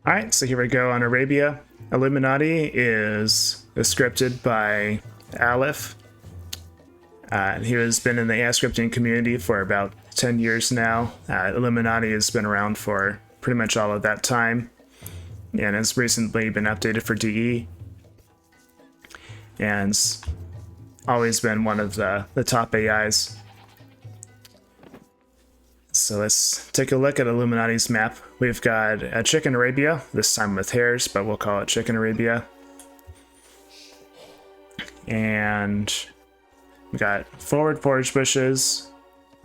Alright, so here we go on Arabia. Illuminati is scripted by Leif. He has been in the AI scripting community for about 10 years now. Illuminati has been around for pretty much all of that time and has recently been updated for DE. And always been one of the top AIs. So let's take a look at Illuminati's map. We've got a Chicken Arabia, this time with hairs, but we'll call it Chicken Arabia. And we got forward forage bushes.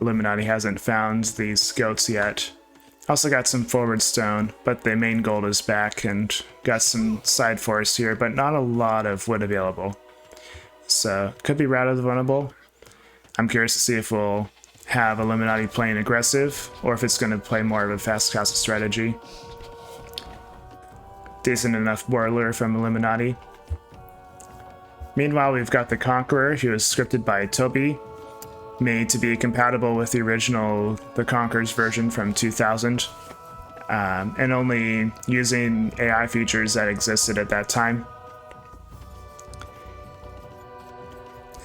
Illuminati hasn't found these goats yet. Also got some forward stone, but the main gold is back, and got some side forest here, but not a lot of wood available. So could be rather vulnerable. I'm curious to see if we'll have Illuminati playing aggressive, or if it's going to play more of a fast castle strategy. Decent enough boiler from Illuminati. Meanwhile, we've got the Conqueror, who is scripted by Toby, made to be compatible with the original The Conqueror's version from 2000, and only using AI features that existed at that time.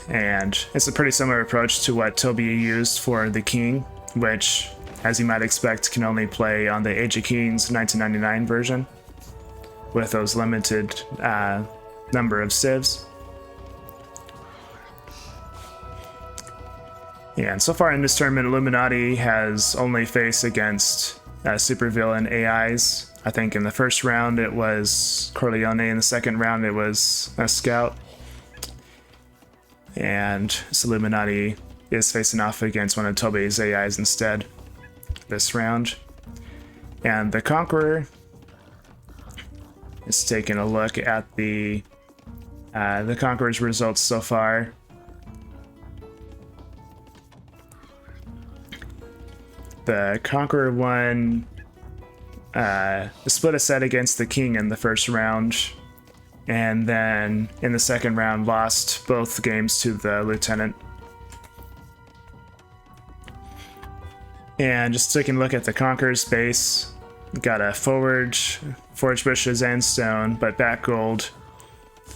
And it's a pretty similar approach to what Toby used for the King, which, as you might expect, can only play on the Age of Kings 1999 version, with those limited number of civs. Yeah, and so far in this tournament, Illuminati has only faced against supervillain AIs. I think in the first round it was Corleone, in the second round it was a Scout. And this Illuminati is facing off against one of Toby's AIs instead this round. And the Conqueror is taking a look at the Conqueror's results so far. The Conqueror won split a set against the King in the first round, and then in the second round lost both games to the Lieutenant. And just taking a look at the Conqueror's base, got a forage bushes and stone, but back gold,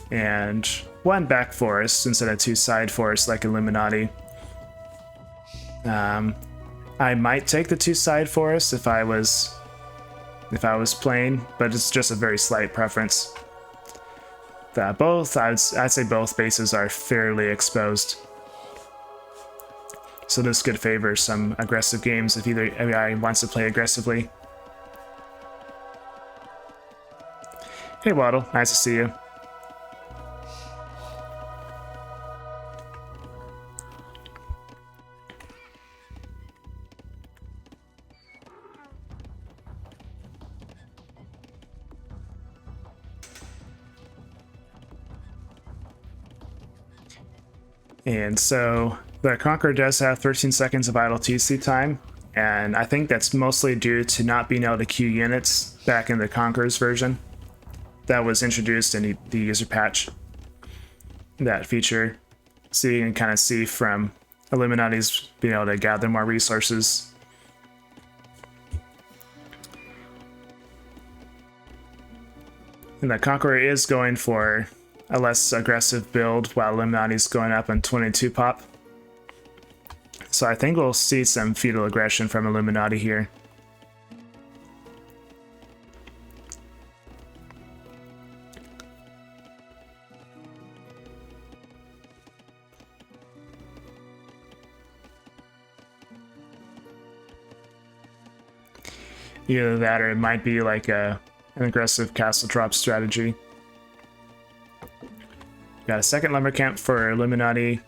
and one back forest instead of two side forests like Illuminati. I might take the two side forests if I was playing, but it's just a very slight preference. I'd say both bases are fairly exposed, so this could favor some aggressive games if either AI wants to play aggressively. Hey Waddle, nice to see you. And so the Conqueror does have 13 seconds of idle TC time, and I think that's mostly due to not being able to queue units back in the Conqueror's version. That was introduced in the user patch, that feature. So you can kind of see from Illuminati's being able to gather more resources. And the Conqueror is going for a less aggressive build, while Illuminati's going up on 22 pop. So I think we'll see some feudal aggression from Illuminati here. Either that, or it might be like an aggressive castle drop strategy. Got a second lumber camp for Illuminati.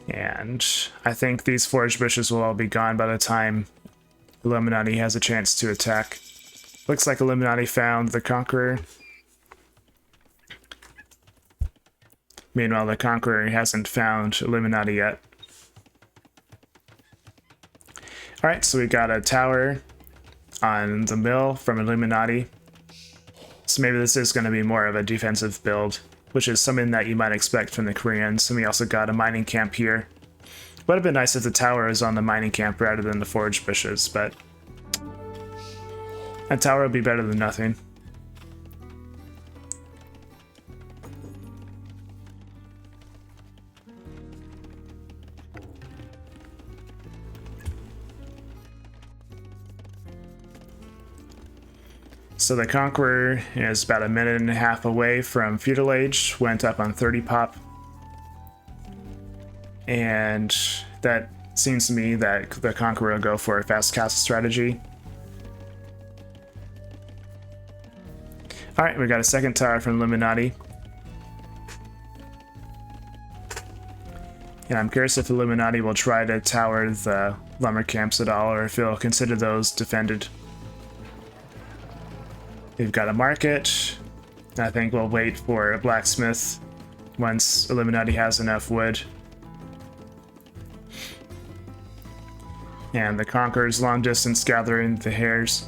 And I think these forage bushes will all be gone by the time Illuminati has a chance to attack. Looks like Illuminati found the Conqueror. Meanwhile, the Conqueror hasn't found Illuminati yet. Alright, so we got a tower on the mill from Illuminati. So maybe this is going to be more of a defensive build. which is something that you might expect from the Koreans. And we also got a mining camp here. Would have been nice if the tower was on the mining camp rather than the forage bushes, but a tower would be better than nothing. So the Conqueror is about a minute and a half away from Feudal Age, went up on 30 pop. And that seems to me that the Conqueror will go for a fast castle strategy. Alright, we got a second tower from Illuminati. And I'm curious if Illuminati will try to tower the lumber camps at all, or if he'll consider those defended. We've got a market. I think we'll wait for a blacksmith once Illuminati has enough wood. And the Conqueror's long distance gathering the hares.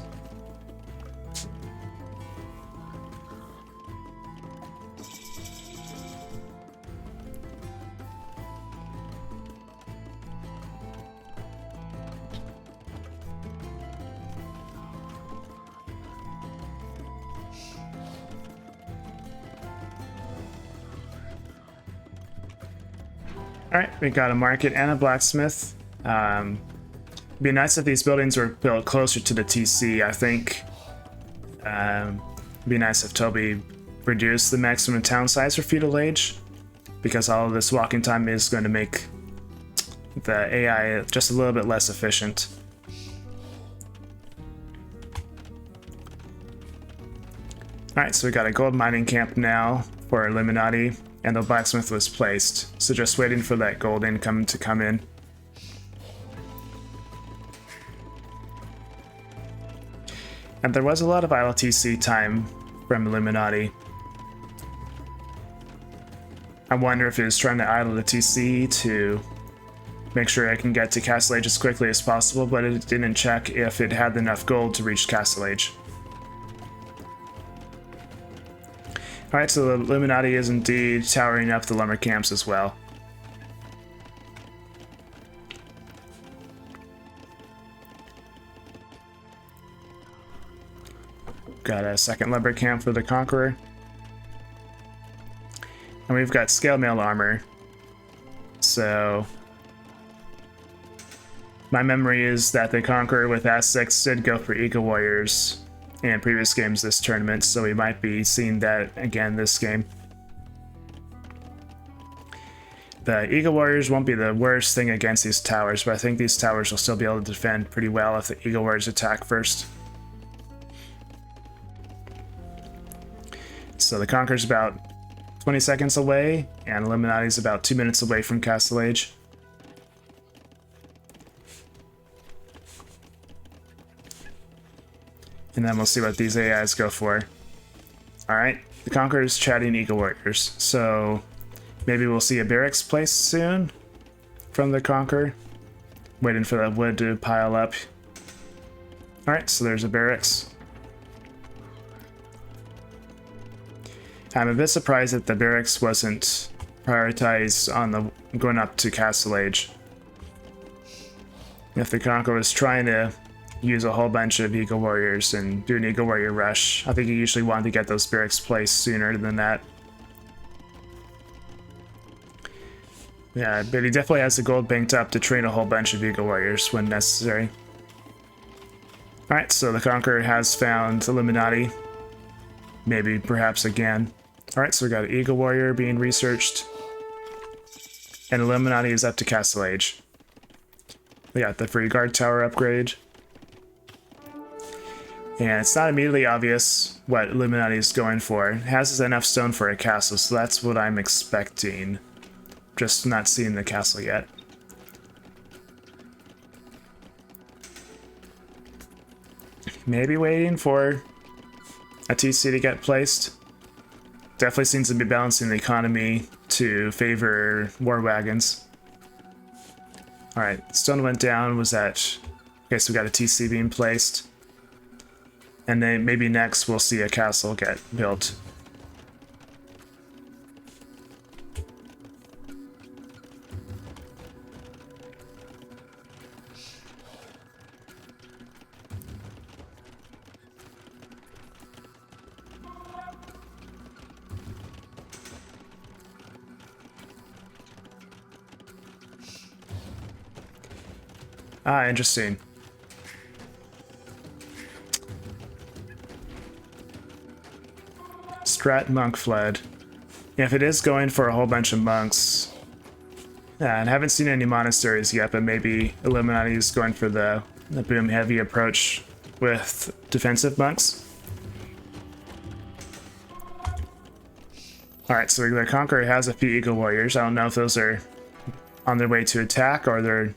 Alright, we got a market and a blacksmith. It'd be nice if these buildings were built closer to the TC. I think it'd be nice if Toby reduced the maximum town size for Feudal Age, because all of this walking time is going to make the AI just a little bit less efficient. Alright, so we got a gold mining camp now for Illuminati, and the blacksmith was placed. So just waiting for that gold income to come in. And there was a lot of ILTC time from Illuminati. I wonder if he was trying to idle the TC to make sure I can get to Castle Age as quickly as possible, but it didn't check if it had enough gold to reach Castle Age. Alright, so the Illuminati is indeed towering up the lumber camps as well. Got a second lumber camp for the Conqueror. And we've got scale mail armor. So my memory is that the Conqueror with Aztecs did go for Eagle Warriors in previous games this tournament, so we might be seeing that again this game. The Eagle Warriors won't be the worst thing against these towers, but I think these towers will still be able to defend pretty well if the Eagle Warriors attack first. So the Conqueror's about 20 seconds away, and Illuminati's about 2 minutes away from Castle Age. And then we'll see what these AIs go for. Alright, the Conqueror's chatting Eagle Warriors, so maybe we'll see a barracks placed soon from the Conqueror. Waiting for that wood to pile up. Alright, so there's a barracks. I'm a bit surprised that the barracks wasn't prioritized on the going up to Castle Age. If the Conqueror was trying to use a whole bunch of Eagle Warriors and do an Eagle Warrior rush, I think he usually wanted to get those barracks placed sooner than that. Yeah, but he definitely has the gold banked up to train a whole bunch of Eagle Warriors when necessary. Alright, so the Conqueror has found Illuminati. Maybe, perhaps again. Alright, so we got an Eagle Warrior being researched. And Illuminati is up to Castle Age. We got the free guard tower upgrade. And it's not immediately obvious what Illuminati is going for. It has enough stone for a castle, so that's what I'm expecting. Just not seeing the castle yet. Maybe waiting for a TC to get placed. Definitely seems to be balancing the economy to favor war wagons. Alright, stone went down, was at... Okay, so we got a TC being placed. And then maybe next we'll see a castle get built. Ah, interesting. Strat monk fled. Yeah, if it is going for a whole bunch of monks, yeah, and I haven't seen any monasteries yet, but maybe Illuminati is going for the boom heavy approach with defensive monks. Alright, so the Conqueror has a few Eagle Warriors. I don't know if those are on their way to attack or they're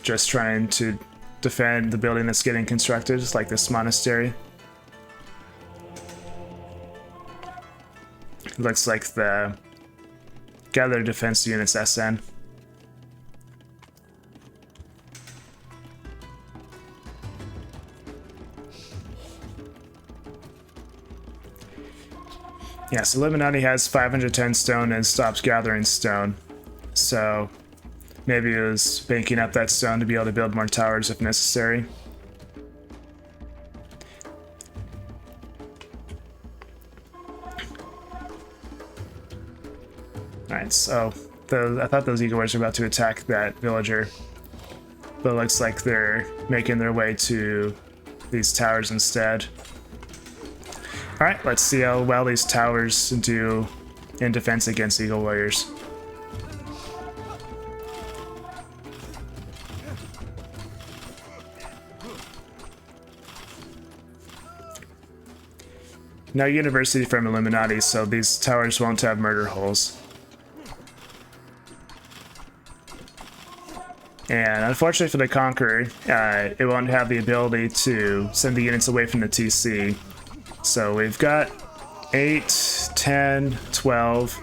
just trying to defend the building that's getting constructed, just like this monastery. Looks like the gather defense units SN. Yes, Illuminati has 510 stone and stops gathering stone. So maybe it was banking up that stone to be able to build more towers if necessary. Alright, so I thought those Eagle Warriors were about to attack that villager. But it looks like they're making their way to these towers instead. Alright, let's see how well these towers do in defense against Eagle Warriors. No university from Illuminati, so these towers won't have murder holes. And unfortunately for the Conqueror, it won't have the ability to send the units away from the TC. So we've got 8, 10, 12,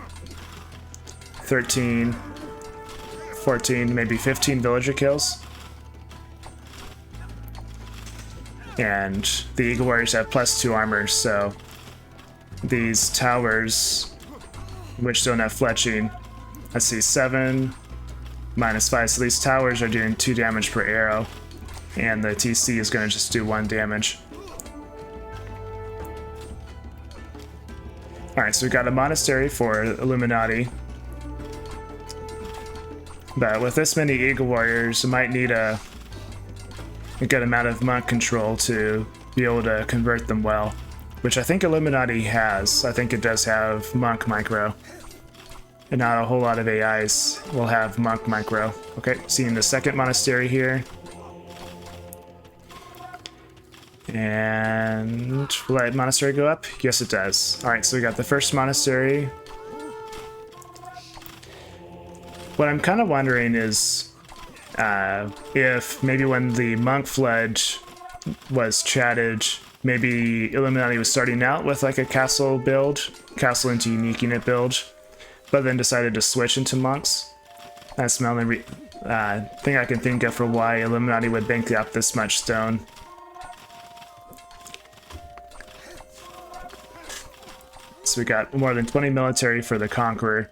13, 14, maybe 15 villager kills. And the Eagle Warriors have +2 armor, so these towers, which don't have fletching, let's see, 7, -5, so these towers are doing 2 damage per arrow, and the TC is going to just do 1 damage. Alright, so we've got a monastery for Illuminati, but with this many Eagle Warriors, it might need a good amount of monk control to be able to convert them well, which I think Illuminati has. I think it does have monk micro. And not a whole lot of AIs will have monk micro. Okay, seeing the second monastery here. And will that monastery go up? Yes, it does. Alright, so we got the first monastery. What I'm kind of wondering is if maybe when the monk flood was chatted, maybe Illuminati was starting out with like a castle build, castle into unique unit build, but then decided to switch into monks. That's the only thing I can think of for why Illuminati would bank up this much stone. So we got more than 20 military for the Conqueror.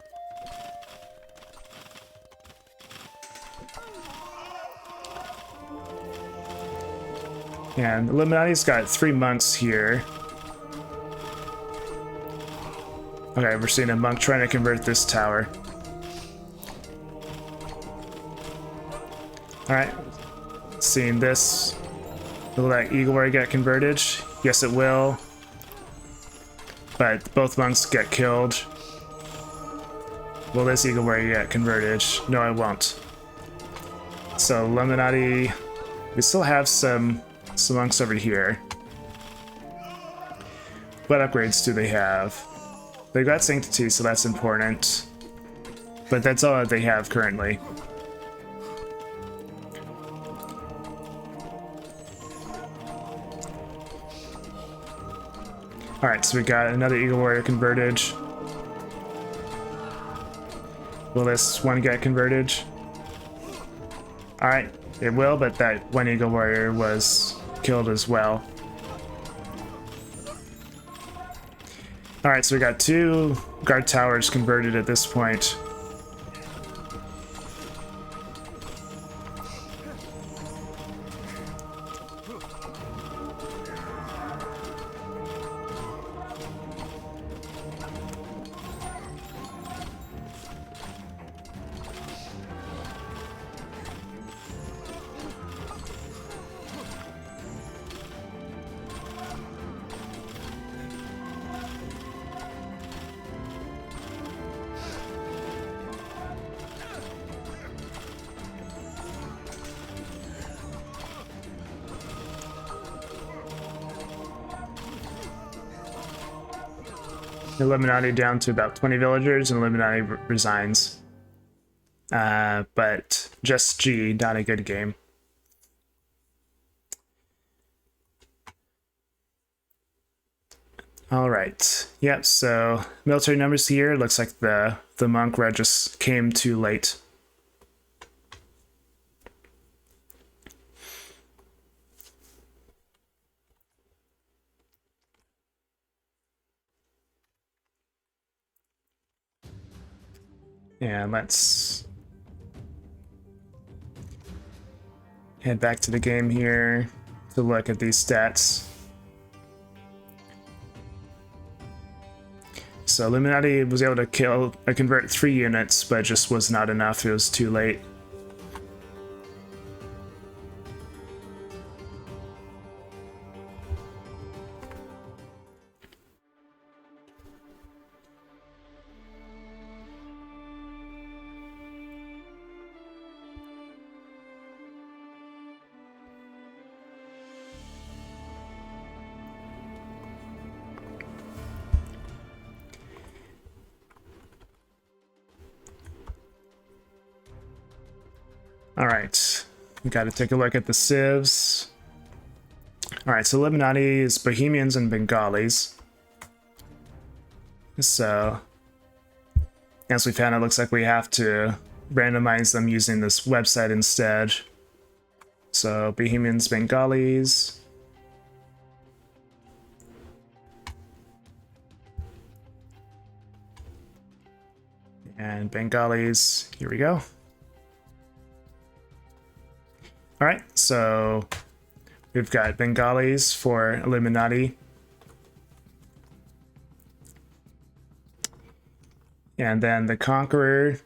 And Illuminati's got 3 monks here. Okay, we're seeing a monk trying to convert this tower. Alright, seeing this. Will that Eagle Warrior get converted? Yes, it will. But both monks get killed. Will this Eagle Warrior get converted? No, it won't. So Illuminati, we still have some monks over here. What upgrades do they have? They've got Sanctity, so that's important. But that's all that they have currently. Alright, so we got another Eagle Warrior converted. Will this one get converted? Alright, it will, but that one Eagle Warrior was killed as well. Alright, so we got 2 guard towers converted at this point. Illuminati down to about 20 villagers, and Illuminati resigns. But just G, not a good game. All right. Yep. So military numbers here. Looks like the monk red just came too late. And let's head back to the game here to look at these stats. So Illuminati was able to convert 3 units, but just was not enough. It was too late. All right, we got to take a look at the civs. All right, so Illuminati is Bohemians and Bengalis. So, as we found, it looks like we have to randomize them using this website instead. So, Bohemians, Bengalis. And Bengalis, here we go. All right, so we've got Bengalis for Illuminati. And then the Conqueror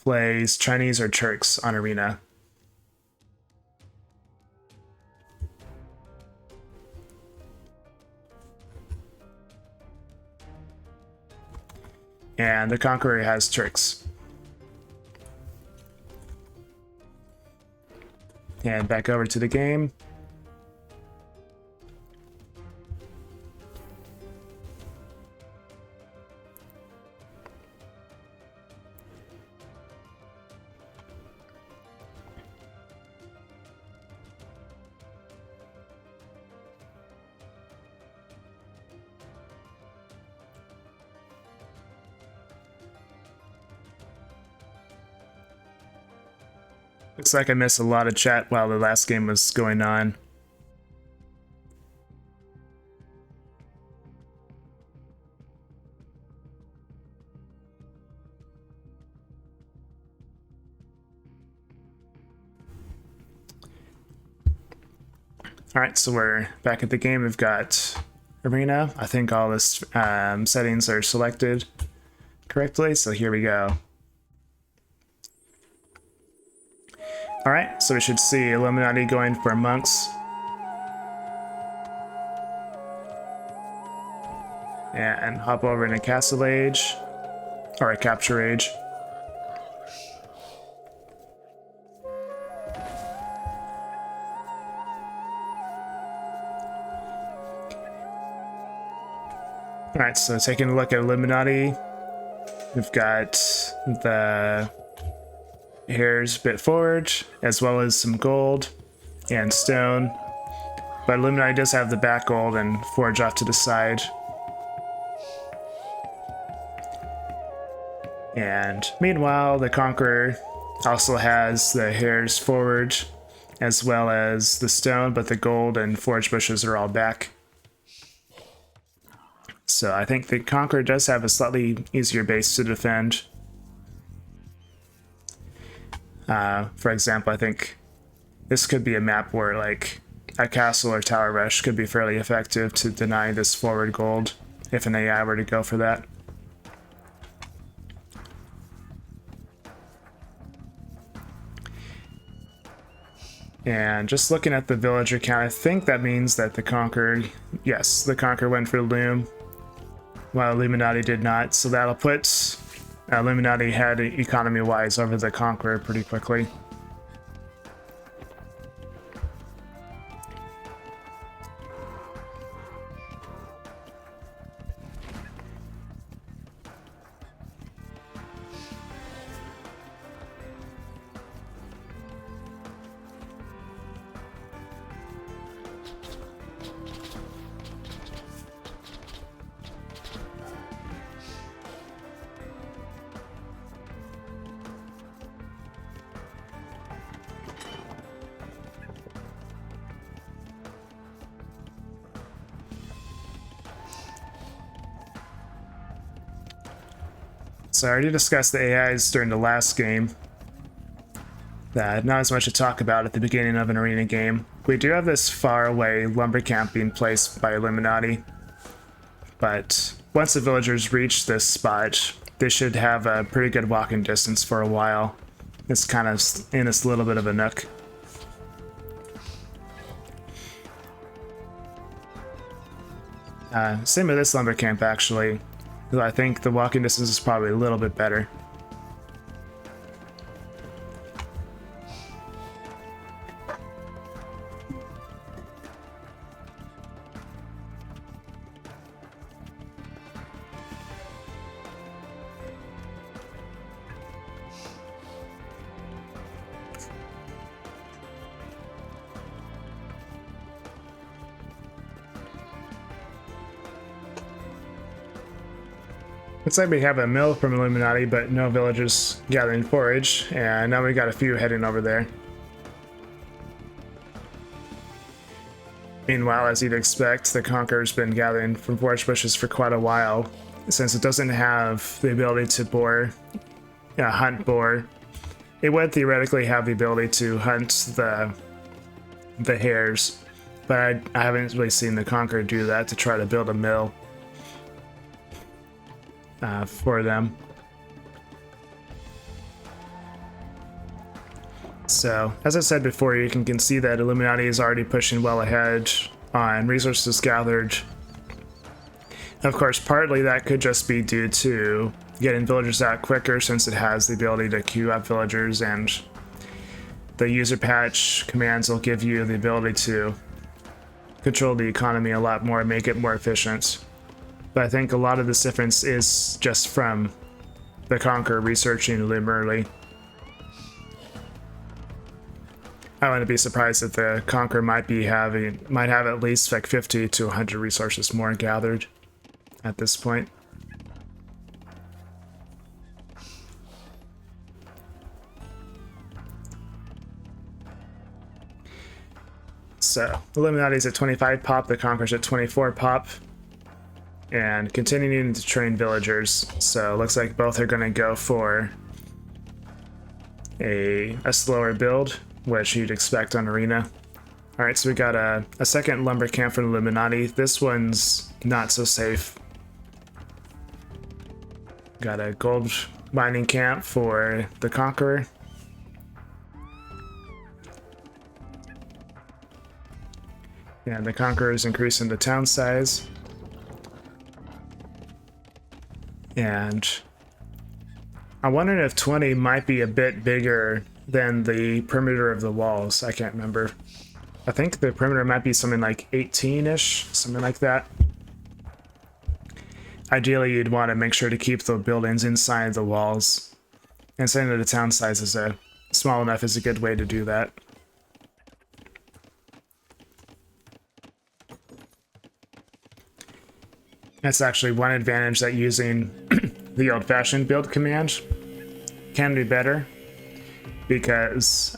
plays Chinese or Turks on Arena. And the Conqueror has Turks. And back over to the game. Looks like I missed a lot of chat while the last game was going on. All right, so we're back at the game. We've got Arena. I think all this settings are selected correctly, so here we go. All right, so we should see Illuminati going for monks. And hop over into Castle Age, or a Capture Age. All right, so taking a look at Illuminati, we've got the hairs a bit forward, as well as some gold and stone. But Illuminati does have the back gold and forge off to the side. And meanwhile, the Conqueror also has the hairs forward, as well as the stone, but the gold and forge bushes are all back. So I think the Conqueror does have a slightly easier base to defend. For example, I think this could be a map where like a castle or tower rush could be fairly effective to deny this forward gold if an AI were to go for that. And just looking at the villager count, I think that means that the Conqueror, yes, the Conqueror went for Loom, while Illuminati did not. So that'll put Illuminati ahead economy-wise over the Conqueror pretty quickly. So I already discussed the AIs during the last game. Not as much to talk about at the beginning of an arena game. We do have this faraway lumber camp being placed by Illuminati, but once the villagers reach this spot, they should have a pretty good walking distance for a while. It's kind of in this little bit of a nook. Same with this lumber camp, actually. I think the walking distance is probably a little bit better. Looks like we have a mill from Illuminati, but no villagers gathering forage, and now we got a few heading over there. Meanwhile, as you'd expect, the Conqueror's been gathering from forage bushes for quite a while, since it doesn't have the ability to hunt boar. It would theoretically have the ability to hunt the hares, but I haven't really seen the Conqueror do that to try to build a mill for them. So, as I said before, you can see that Illuminati is already pushing well ahead on resources gathered. Of course, partly that could just be due to getting villagers out quicker, since it has the ability to queue up villagers, and the user patch commands will give you the ability to control the economy a lot more and make it more efficient. But I think a lot of this difference is just from the Conqueror researching Loom early. I wouldn't be surprised if the Conqueror might have at least like 50 to 100 resources more gathered at this point. So, Illuminati's at 25 pop, the Conqueror's at 24 pop. And continuing to train villagers, so it looks like both are going to go for a slower build, which you'd expect on Arena. Alright, so we got a second lumber camp for Illuminati. This one's not so safe. Got a gold mining camp for the Conqueror. And the Conqueror is increasing the town size. And I'm wondering if 20 might be a bit bigger than the perimeter of the walls. I can't remember. I think the perimeter might be something like 18-ish, something like that. Ideally, you'd want to make sure to keep the buildings inside the walls. And saying that the town size is small enough is a good way to do that. That's actually one advantage that using the old-fashioned build command can be better, because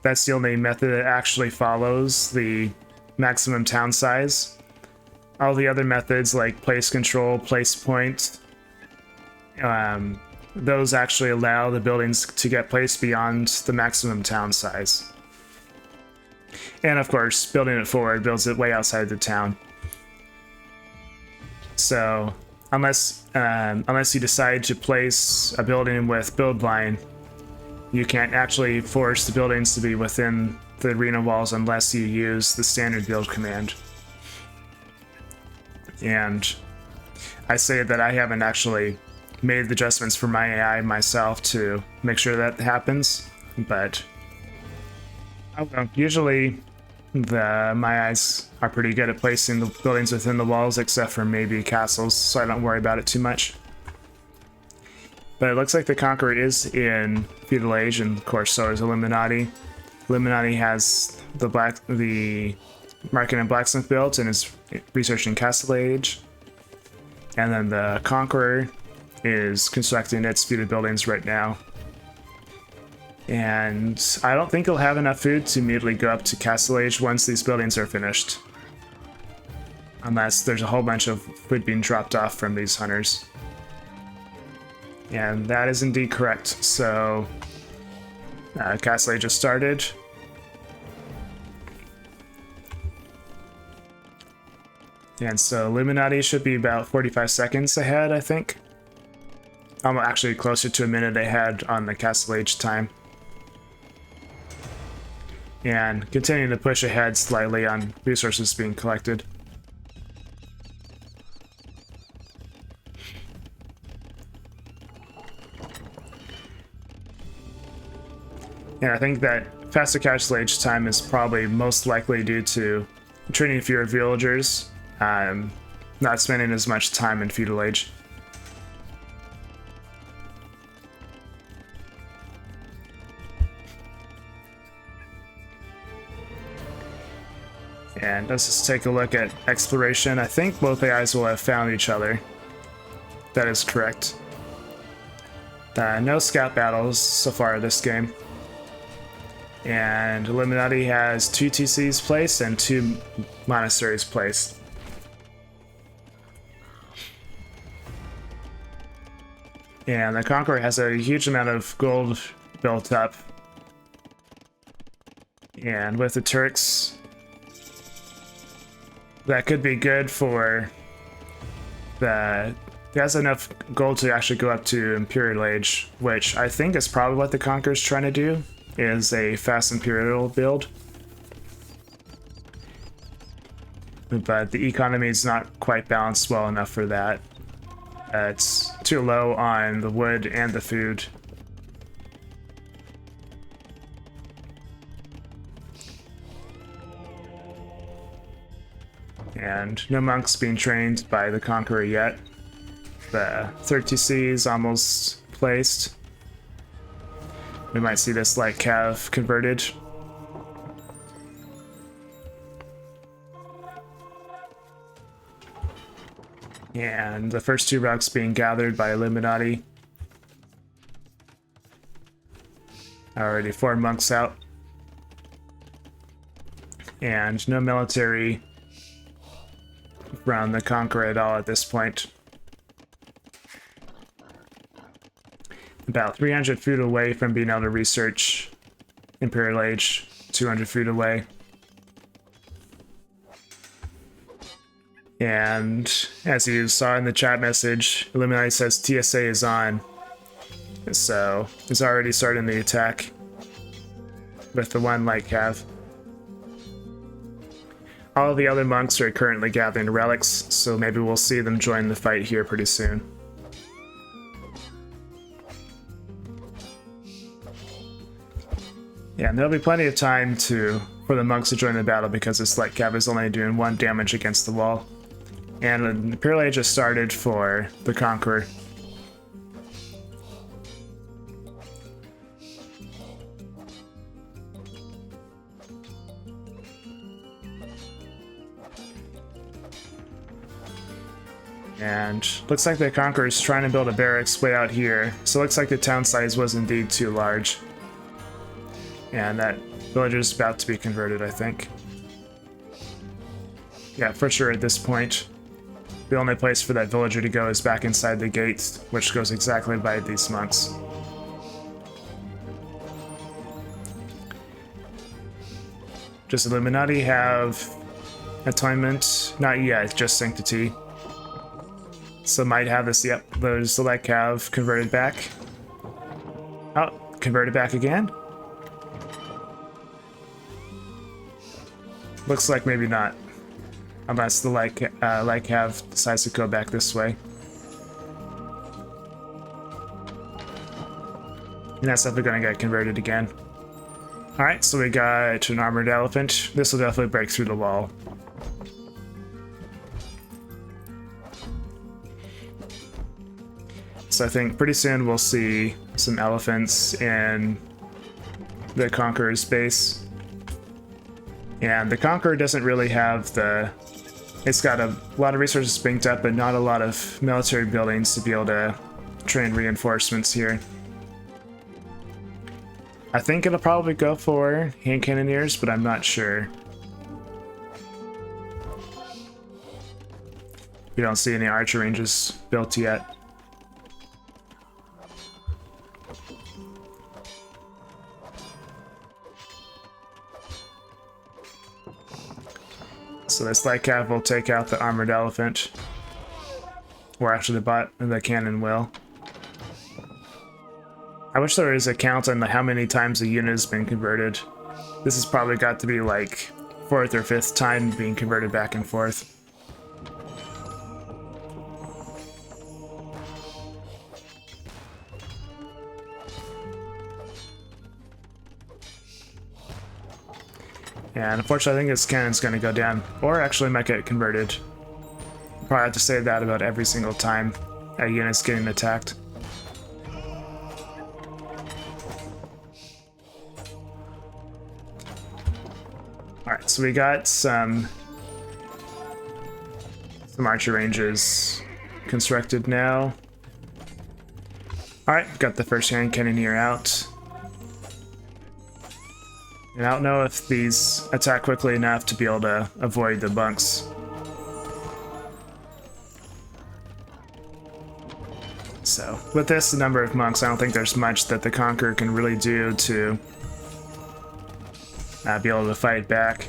that's the only method that actually follows the maximum town size. All the other methods like place control, place point, those actually allow the buildings to get placed beyond the maximum town size. And of course, building it forward builds it way outside the town. So, unless you decide to place a building with build line, you can't actually force the buildings to be within the arena walls unless you use the standard build command. And I say that I haven't actually made the adjustments for my AI myself to make sure that happens, but I don't know. Usually my eyes are pretty good at placing the buildings within the walls, except for maybe castles, so I don't worry about it too much. But it looks like the Conqueror is in Feudal Age, and of course so is Illuminati. Illuminati has the Market and Blacksmith built and is researching Castle Age. And then the Conqueror is constructing its feudal buildings right now. And I don't think he'll have enough food to immediately go up to Castle Age once these buildings are finished. Unless there's a whole bunch of food being dropped off from these hunters. And that is indeed correct. So, Castle Age just started. And so Illuminati should be about 45 seconds ahead, I think. I'm actually closer to a minute ahead on the Castle Age time. And continuing to push ahead slightly on resources being collected. And I think that faster Castle Age time is probably most likely due to training fewer villagers, not spending as much time in Feudal Age. And let's just take a look at exploration. I think both AIs will have found each other. That is correct. No scout battles so far this game. And Illuminati has 2 TCs placed and 2 monasteries placed. And the Conqueror has a huge amount of gold built up. And with the Turks, that could be good for the... He has enough gold to actually go up to Imperial Age, which I think is probably what the Conqueror's trying to do, is a fast Imperial build. But the economy is not quite balanced well enough for that. It's too low on the wood and the food. And no monks being trained by the Conqueror yet. The 30C is almost placed. We might see this light cav converted. And the first 2 rucks being gathered by Illuminati. Already 4 monks out. And no military from the Conqueror at all at this point. About 300 feet away from being able to research Imperial Age, 200 feet away. And as you saw in the chat message, Illuminati says TSA is on. So it's already starting the attack with the 1 light cav. All the other monks are currently gathering relics, so maybe we'll see them join the fight here pretty soon. Yeah, and there'll be plenty of time for the monks to join the battle because this light cav is only doing 1 damage against the wall. And the Imperial Age has started for the Conqueror. And looks like the Conqueror is trying to build a barracks way out here, so it looks like the town size was indeed too large. And that villager is about to be converted, I think. Yeah, for sure at this point. The only place for that villager to go is back inside the gate, which goes exactly by these monks. Does Illuminati have atonement? Not yet, just sanctity. So might have this, yep, there's the light cav converted back. Oh, converted back again? Looks like maybe not. Unless the light cav decides to go back this way. And that's definitely going to get converted again. Alright, so we got an armored elephant. This will definitely break through the wall. So I think pretty soon we'll see some elephants in the Conqueror's base. And the Conqueror doesn't really have the... It's got a lot of resources banked up, but not a lot of military buildings to be able to train reinforcements here. I think it'll probably go for hand cannoneers, but I'm not sure. We don't see any archer ranges built yet. So this light cav will take out the armored elephant. Or actually the cannon will. I wish there was a count on how many times a unit has been converted. This has probably got to be like 4th or 5th time being converted back and forth. And unfortunately I think this cannon's going to go down, or actually might get converted. Probably have to say that about every single time a unit's getting attacked. Alright, so we got some archer ranges constructed now. Alright, got the first hand cannoneer out. And I don't know if these attack quickly enough to be able to avoid the bunks. So, with this number of monks, I don't think there's much that the Conqueror can really do to be able to fight back.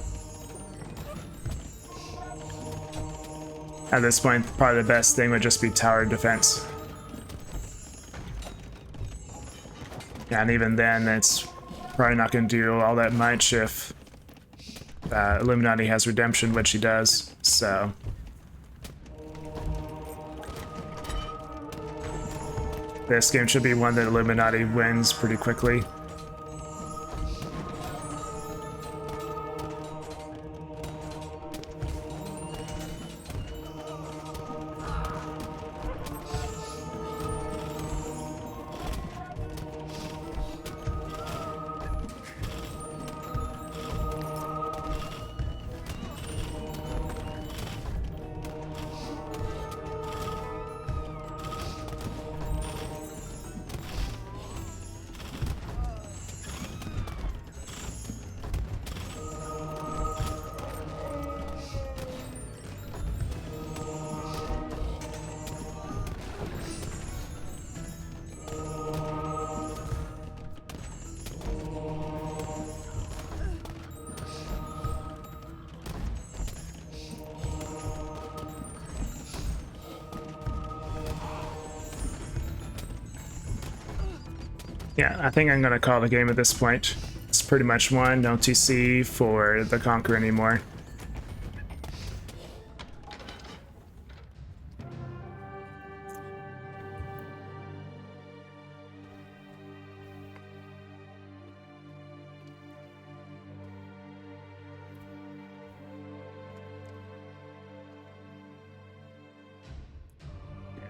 At this point, probably the best thing would just be tower defense. Yeah, and even then, it's probably not going to do all that much if Illuminati has redemption, which he does, so... This game should be one that Illuminati wins pretty quickly. Yeah, I think I'm going to call the game at this point. It's pretty much won. No TC for the Conqueror anymore.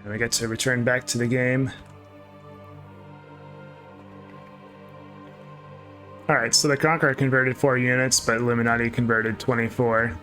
And we get to return back to the game. Alright, so the Conqueror converted 4 units, but Illuminati converted 24.